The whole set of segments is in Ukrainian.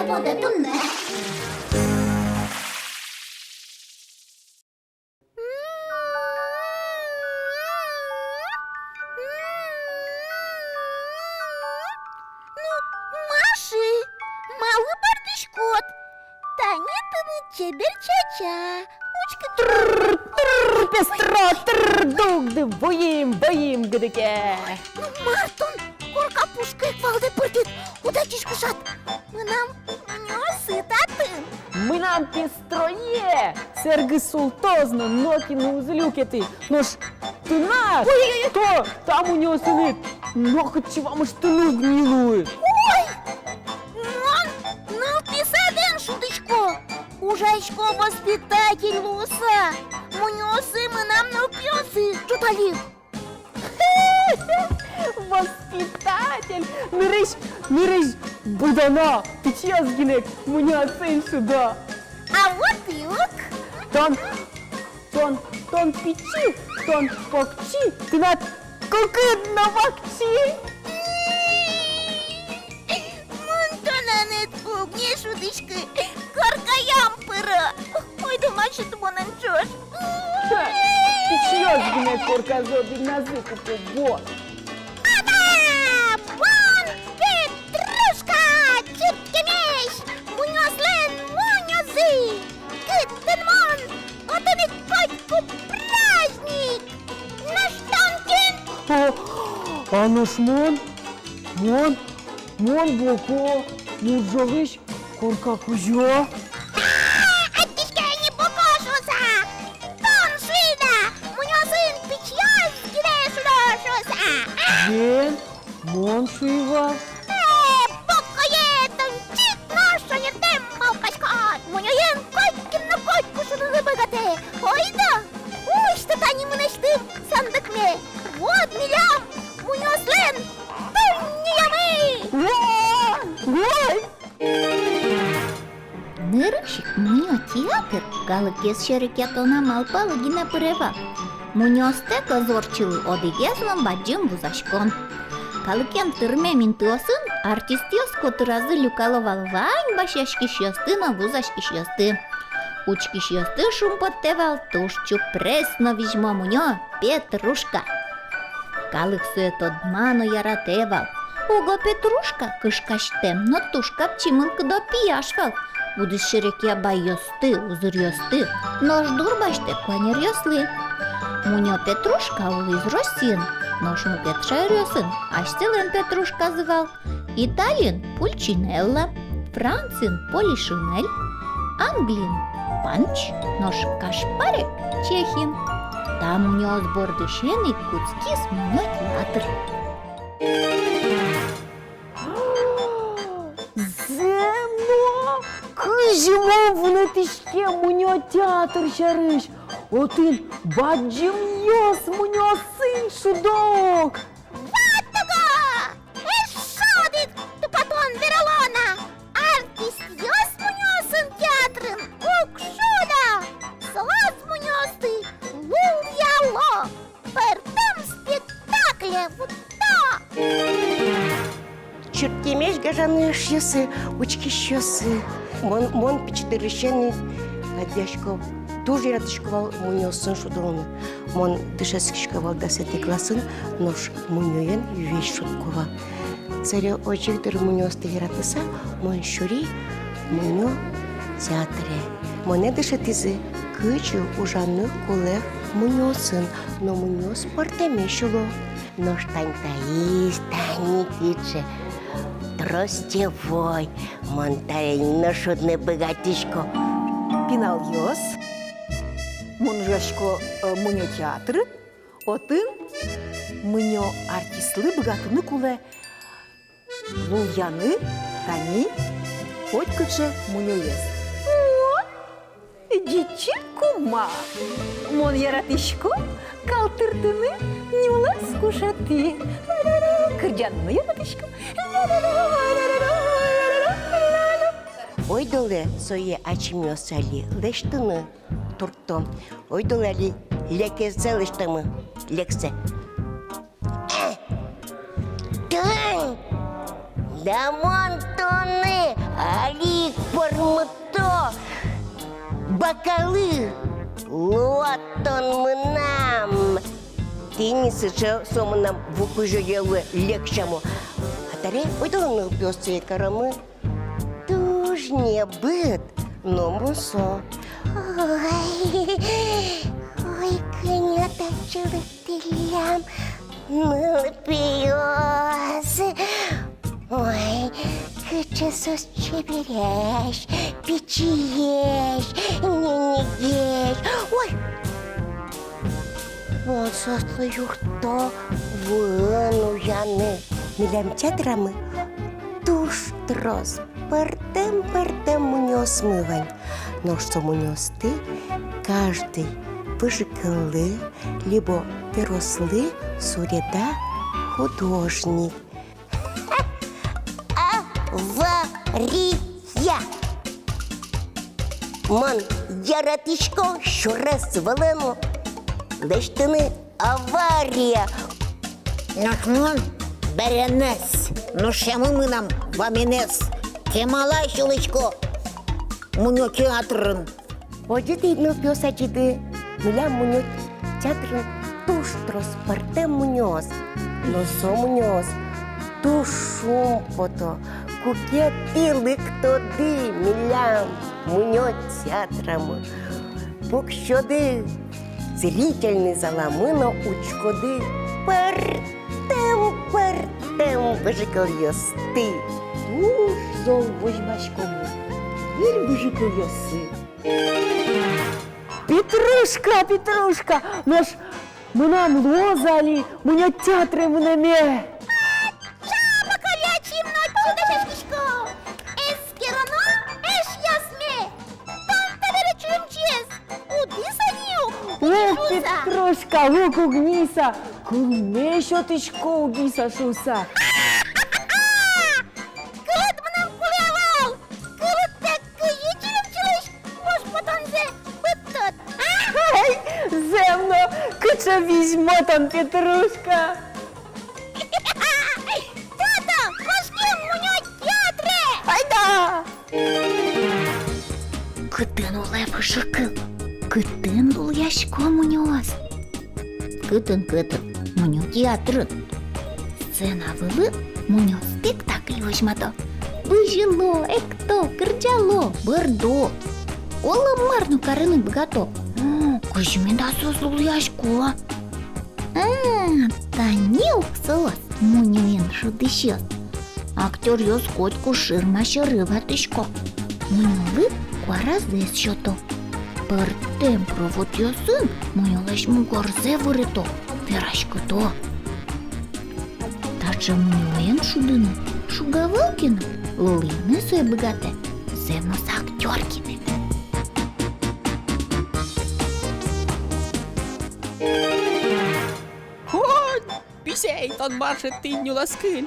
буде тунне. Маши, малый бардачкот, танетаны чебер-чача, учка Пестро, дугды, боим, гыдыке. Мартон, коркапушка квалды пыртыт, удачиш кушат. Мынам сытатын. Мынам пестроє, серги султозно, нокіну узлюкети. Ну ж, ти наш, то там у нього синит. Нохотчі вам ж тину гнилує. Ой, ну писаден, шуточко. Ужачко воспитатель лоса. Мунёсы мынам ну пёсы, чуталив. Воспитатель, мириш, будана, ти чезгінек, мені син сюди. А вот юг. Тон печи, тон покчи, ти на кукидно вакчи. Монтананет пугне шуточка. Коркаям пыра. Ой, да мачет монан чош. Ти чезгінек, корказобі на зикупу, бо. Вон Петрушка, чипки-мещ, мунёслен, мунёзы, кыттен-мон, отами котьку праздник, наш Тонкин. А наш мон боко, мужович, корка кузьо. Оттичка не покошуся, тон швида, мунёсын печьёс, гидеш лошуся. Ген, мон шива. Покоє, тончик, наша не тема качкат, мунёен котькин на котьку шуду выбагате. Ой да, ой, что тани мы наштым, сандыкме, вот милям, мунёслен, тунниямы. Ой! Нырышик муньо театр галыкес шерекетона малпалы гина пырева. Муньосте козорчылы одыгезлым баджым вузашкон. Калыкен тырме минтыосын артистиос котыразы люкаловал вань башашкишьосты вузашкишьосты. Учкишьосты шумпоттевал тушчу пресно вижмо муньо Петрушка. Калык сует одмано яратевал. Ого Петрушка кышкаштем, но тушкап чимын кыдо пияшвал. Будыс шереке байосты, узырьосты, но ждур баште планерьослы. Муньо Петрушка улы из Россин, но шму Петшайрёсын, аштелен Петрушка зывал. Италиен Пульчинелла, Францин Полишинель, Англин Панч, нож Кашпарек Чехин. Там у него сбор душеный куцкис муньо театр. Земо! Кижимо в нетишке муньо театр шариш. Один баджим йос муньо син шудок. Ваттага! Эшодит, тупотон Веролона! Артист ёс мунёсын театрын, укшуда! Слаз мунёсты, лул-яло! Пертам спектакле, вот так! Чуртемеш гажаны шьесы, учки щесы. Мон пичдырышены, адяшко тоже ратышковал муньосын шудоны. Мон дышескишковал до 7 классын, нож муньоен вещь шуткова. Царя очевидер муньосты яратыса, мон шури муньо театре. Моне дышетизы кычу ужаны кулех муньосын, но муньо спортемешуло. Нож тань-таис, тани-киче. Тростевой, монтарельно шудный богатишко. Пінал йос, мунжашко муньо театр, отын муньо артистлы богатыны куле лульяны, тани, хотькыче муньо ес. Дичи-кума, мон яратышко, калтыртыны нюла скушаты. Кырджанны яратышко. Ойдоле сое ачмёсали лештыны туртто. Ойдолали лекезе лештымы лексе. Тын! Да монтоны! Али! мто бакалы лотон мынам теннисы сомынам вукужоелы лекшаму атаре ойдолны пёсце карамы туж не быт но мусо Ой, конята чулытылям, нылпиоз. Ой, кычысыз чебереш, печиеш, ненегеш. Ой, вот сослы юрто выну яны милям тетрамы туш трос партем мунё смывань но что мунёсты каждый выжикалы либо перослы суреда художник авария ман яратишко що раз валену лештини аварія. Нахмон, беренес, ну шему ми нам вамінес. Кемала щелечко, муньо театрын. Оджити ну пьосачиди, миля муньо театрын туш трос партем муньос. Но со муньос тушум пото, кукетилык тоди милям муньо театрамы. Покщоди зрительный заламыно учкоди партем выжикал ёсты. Туш зол возьмачкому, виль выжикал ёсы. Петрушка, наш мынам лозали, муня театры мынаме. жаба колячим ночью да шашкишко. Эскерано, эш ясме. Танта беречим чес. Удисанью. О, Петрушка, лук угниса, кулме щотычко угниса шуса. Кылыт мынам кулявал. Кылыт тек кыйычылым чылыш. Бош потанзе быттыт. Ай, земно, кыча візьмотан, Петрушка. Тата, кошкем муньо театре. Айда! Кытын улай пышыкыл, кытын бул яшко муньоз. Кытын, муньо театрын. Сцена вылы, муньо спектакль возьмато. Выжило, экто, кырджало, бырдо. Олым марну карыны богато. Кузьмин да созлул яшко. Танил сылас, муньоен шудышёс. Актер ёс котку шырма шырыва тышко. Муньолы куаразы счёто. Партем провод ёсын, муньолаш мугорзе вырыто. Верашкото. Тача муньоен шудыны, шугавылкины, лылыны сой богате. Земно с актёркины. Писейтон маршет тинню ласкын.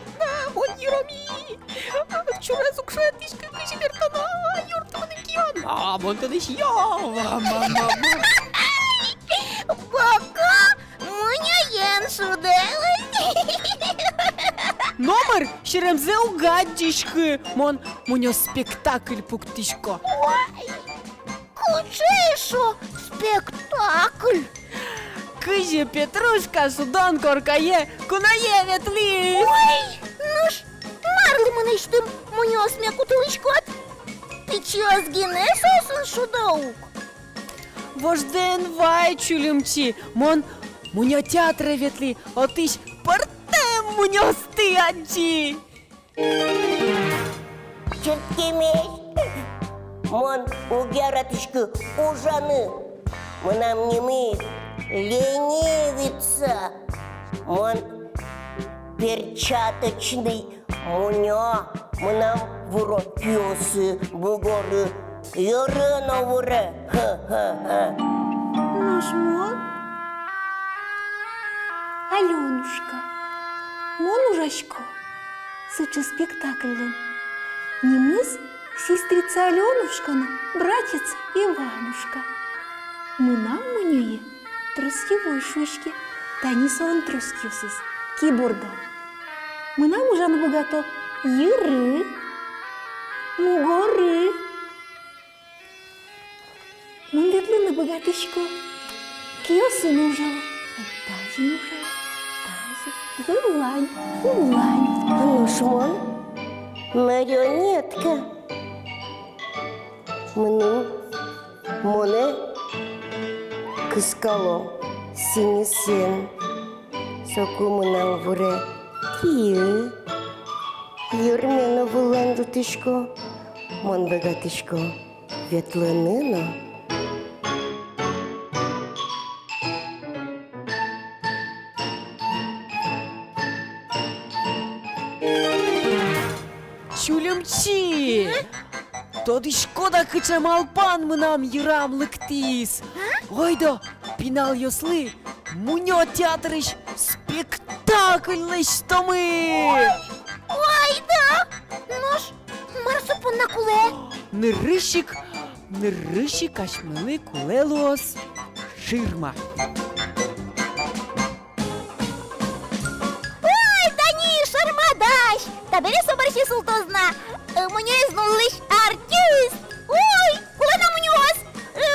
Мон юроми. Вчора сукшетишка кышибертана, юртманы кион. Мон тадыш мама. Пока муньоен шуделы. Номер шеремзе угаддишкы. Мон муньо спектакль пуктишко. Кучейшо спектакль. Кыже Петрушка судан коркае, кунае ветли. Ой, ну ж, марлы мыныштым муньосме кутылышкот. Пичиос гинесосын шудаук. Вожден вай чулюмчи. Мон муньо театре ветли, отыш партем муньосты аджи. Черткемеш, мон угяратышкы ужаны. Мынам немы ленивица. Мон перчаточный муньо. Мынам вуро пёсы, бугоры. Йырына вуре. Ха-ха-ха. Нажмон? Аленушка, мон ужашко, сычы спектакльден. Немыз сестрица Аленушкана, братец Иванушка. Мынам муньое тростевой шучки, танисован тростюсыз, киборда. Мынам ужаны богато йыры, мугоры, богатышко. Киосы нужал. Тази нужал. Тази. Улань. Улань. Ну ж, мон, маріонетка. Моне кыскало синесен. Сокумынан вуре кие. Юрмена вуланду тишко. Мон богатышко ветленино. Чулемчи! Тоді шкода киче малпан нам їрам лектіс. Ойдо, пінал йосли, муньо театриш спектакль лиш томи. Ой, да! Ну ж, марсупун на куле. Не ришик, аж мили кулелос ширма. Ой, да ні, шармадаш! Та бери соборщі султозна. Мені знулиш артист. Ой, куле на муньос.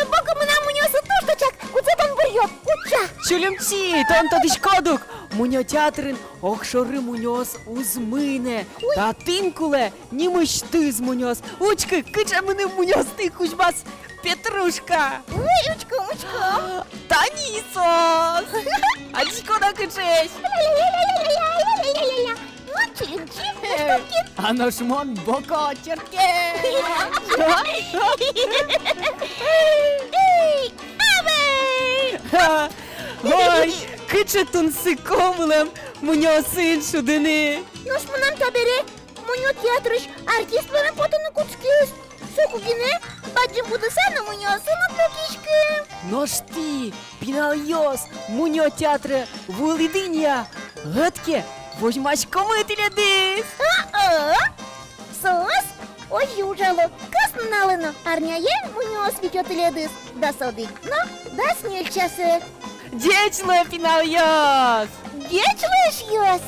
Боку мена муньоси тушточак. Куце там бурьок, куча. Чулемчи, тон тоді шкодук. Муньо театрин охшори муньос узмине. Та тинкуле, німиш ти з муньос. Учки, киче мене муньос ти кучбас Петрушка. Ой, учко. Та нісос. А шкода кичеш. Ля-ля-ля-ля-ля-ля-ля-ля-ля. Ну, чилінчі, штуки. А наш мон боко черке. Ей, авей! Ой, киче тун сикомлем, муньо син шудини. Ну ж нам табери, муньо театриш, артист мене потім куцькис. Сокугіне, баджим буде сена муньо сина покішки. Нож ти, пінальйос, муньо театре, вулидиння. Гетке, возьмаш комителя дис. А-а? Сос? Ой, южало, касно налено. Арняє муньо світьотеледис. Да содик, ну, да сміль часи. Дєчле, пінальйос. Гечлиш йос?